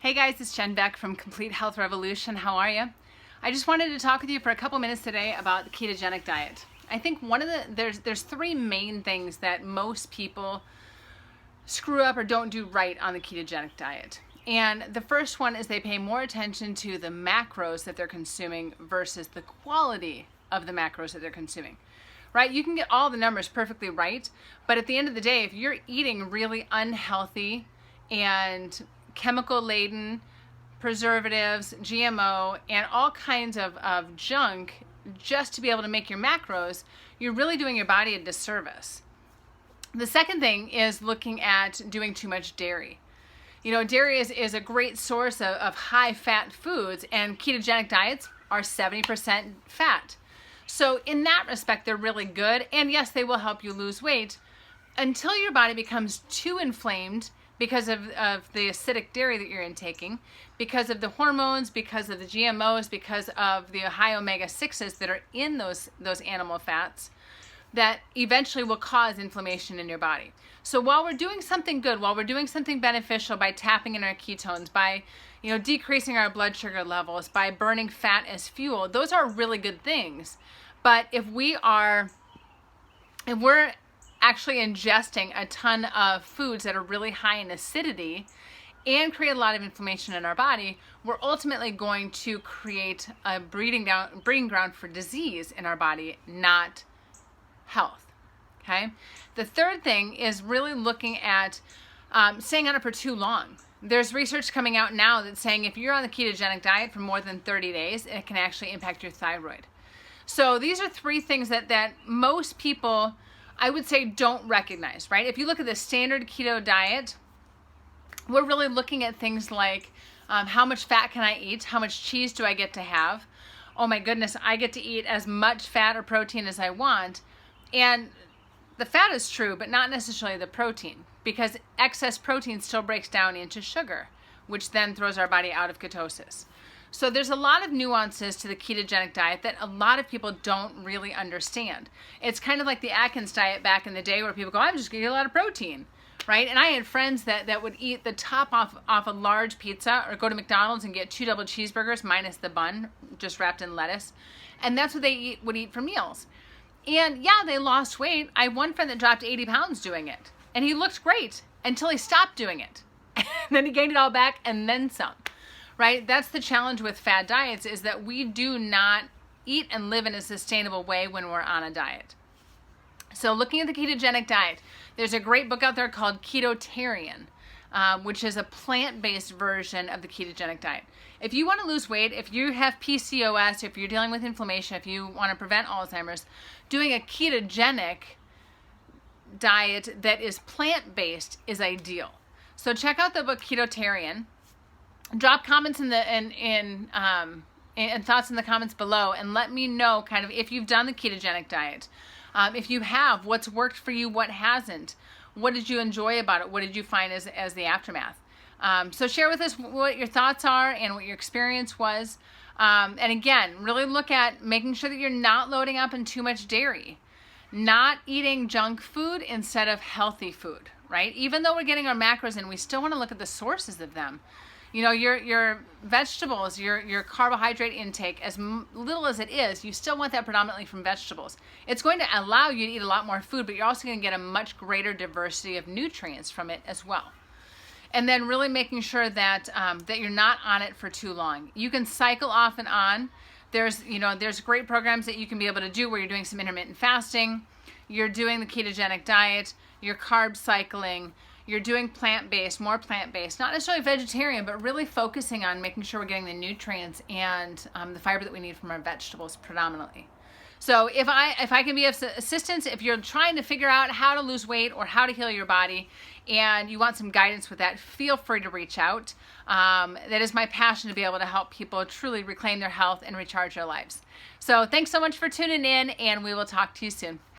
Hey guys, it's Jen Beck from Complete Health Revolution. How are you? I just wanted to talk with you for a couple minutes today about the ketogenic diet. I think there's three main things that most people screw up or don't do right on the ketogenic diet. And the first one is they pay more attention to the macros that they're consuming versus the quality of the macros that they're consuming. Right? You can get all the numbers perfectly right, but at the end of the day, if you're eating really unhealthy and chemical-laden preservatives, GMO, and all kinds of junk just to be able to make your macros, you're really doing your body a disservice. The second thing is looking at doing too much dairy. You know, dairy is a great source of high-fat foods, and ketogenic diets are 70% fat. So in that respect, they're really good, and yes, they will help you lose weight until your body becomes too inflamed because of the acidic dairy that you're intaking, because of the hormones, because of the GMOs, because of the high omega-6s that are in those animal fats, that eventually will cause inflammation in your body. So while we're doing something good, while we're doing something beneficial by tapping in our ketones, by decreasing our blood sugar levels, by burning fat as fuel, those are really good things. But if we're actually ingesting a ton of foods that are really high in acidity and create a lot of inflammation in our body, we're ultimately going to create a breeding ground for disease in our body, not health. Okay. The third thing is really looking at staying on it for too long. There's research coming out now that's saying if you're on the ketogenic diet for more than 30 days, it can actually impact your thyroid. So these are three things that most people, I would say, don't recognize, right? If you look at the standard keto diet, we're really looking at things like how much fat can I eat? How much cheese do I get to have? Oh my goodness, I get to eat as much fat or protein as I want. And the fat is true, but not necessarily the protein, because excess protein still breaks down into sugar, which then throws our body out of ketosis. So there's a lot of nuances to the ketogenic diet that a lot of people don't really understand. It's kind of like the Atkins diet back in the day where people go, I'm just going to eat a lot of protein, right? And I had friends that would eat the top off a large pizza or go to McDonald's and get 2 double cheeseburgers minus the bun, just wrapped in lettuce. And that's what they would eat for meals. And yeah, they lost weight. I have one friend that dropped 80 pounds doing it. And he looked great until he stopped doing it. And then he gained it all back and then some. Right? That's the challenge with fad diets, is that we do not eat and live in a sustainable way when we're on a diet. So looking at the ketogenic diet, there's a great book out there called Ketotarian, which is a plant-based version of the ketogenic diet. If you want to lose weight, if you have PCOS, if you're dealing with inflammation, if you want to prevent Alzheimer's, doing a ketogenic diet that is plant-based is ideal. So check out the book Ketotarian. Drop comments and thoughts in the comments below, and let me know kind of if you've done the ketogenic diet. If you have, what's worked for you, what hasn't. What did you enjoy about it? What did you find as the aftermath? So share with us what your thoughts are and what your experience was. And again, really look at making sure that you're not loading up in too much dairy, not eating junk food instead of healthy food, right? Even though we're getting our macros in, we still want to look at the sources of them. You know, your vegetables, your carbohydrate intake, as little as it is, you still want that predominantly from vegetables. It's going to allow you to eat a lot more food, but you're also going to get a much greater diversity of nutrients from it as well. And then really making sure that that you're not on it for too long. You can cycle off and on. There's great programs that you can be able to do where you're doing some intermittent fasting, you're doing the ketogenic diet, you're carb cycling, you're doing plant-based, more plant-based, not necessarily vegetarian, but really focusing on making sure we're getting the nutrients and the fiber that we need from our vegetables predominantly. So if I can be of assistance, if you're trying to figure out how to lose weight or how to heal your body and you want some guidance with that, feel free to reach out. That is my passion, to be able to help people truly reclaim their health and recharge their lives. So thanks so much for tuning in, and we will talk to you soon.